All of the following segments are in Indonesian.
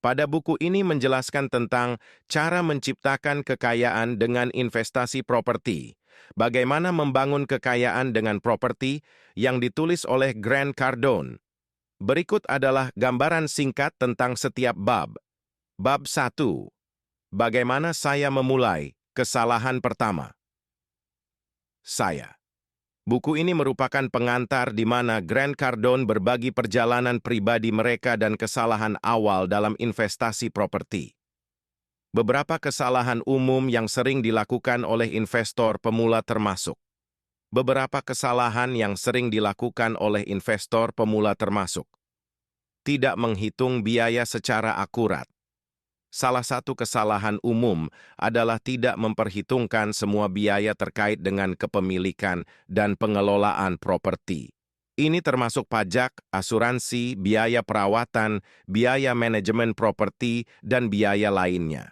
Pada buku ini menjelaskan tentang cara menciptakan kekayaan dengan investasi properti. Bagaimana membangun kekayaan dengan properti yang ditulis oleh Grant Cardone. Berikut adalah gambaran singkat tentang setiap bab. Bab 1. Bagaimana saya memulai? Kesalahan pertama. Saya. Buku ini merupakan pengantar di mana Grant Cardone berbagi perjalanan pribadi mereka dan kesalahan awal dalam investasi properti. Beberapa kesalahan umum yang sering dilakukan oleh investor pemula termasuk. Beberapa kesalahan yang sering dilakukan oleh investor pemula termasuk. Tidak menghitung biaya secara akurat. Salah satu kesalahan umum adalah tidak memperhitungkan semua biaya terkait dengan kepemilikan dan pengelolaan properti. Ini termasuk pajak, asuransi, biaya perawatan, biaya manajemen properti, dan biaya lainnya.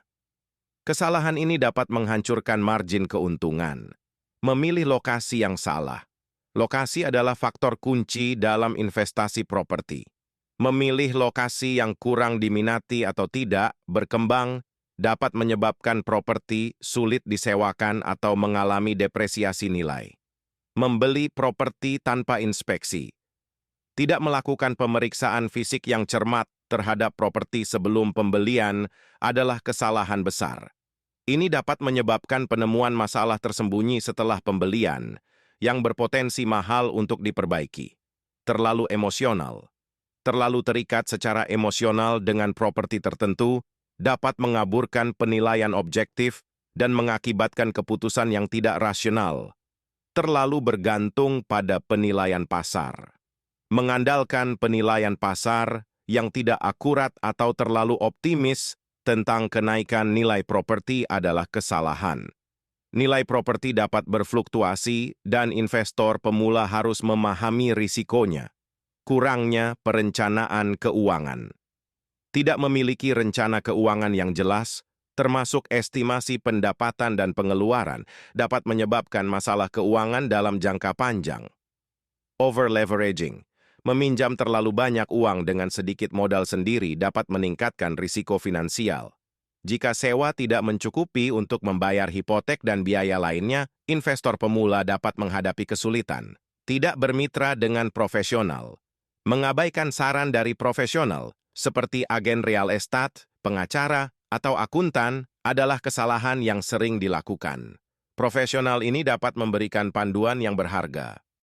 Kesalahan ini dapat menghancurkan margin keuntungan. Memilih lokasi yang salah. Lokasi adalah faktor kunci dalam investasi properti. Memilih lokasi yang kurang diminati atau tidak berkembang dapat menyebabkan properti sulit disewakan atau mengalami depresiasi nilai. Membeli properti tanpa inspeksi. Tidak melakukan pemeriksaan fisik yang cermat terhadap properti sebelum pembelian adalah kesalahan besar. Ini dapat menyebabkan penemuan masalah tersembunyi setelah pembelian yang berpotensi mahal untuk diperbaiki. Terlalu emosional. Terlalu terikat secara emosional dengan properti tertentu dapat mengaburkan penilaian objektif dan mengakibatkan keputusan yang tidak rasional. Terlalu bergantung pada penilaian pasar. Mengandalkan penilaian pasar yang tidak akurat atau terlalu optimis tentang kenaikan nilai properti adalah kesalahan. Nilai properti dapat berfluktuasi dan investor pemula harus memahami risikonya. Kurangnya perencanaan keuangan. Tidak memiliki rencana keuangan yang jelas, termasuk estimasi pendapatan dan pengeluaran, dapat menyebabkan masalah keuangan dalam jangka panjang. Over-leveraging. Meminjam terlalu banyak uang dengan sedikit modal sendiri dapat meningkatkan risiko finansial. Jika sewa tidak mencukupi untuk membayar hipotek dan biaya lainnya, investor pemula dapat menghadapi kesulitan. Tidak bermitra dengan profesional. Mengabaikan saran dari profesional, seperti agen real estate, pengacara, atau akuntan, adalah kesalahan yang sering dilakukan. Profesional ini dapat memberikan panduan yang berharga,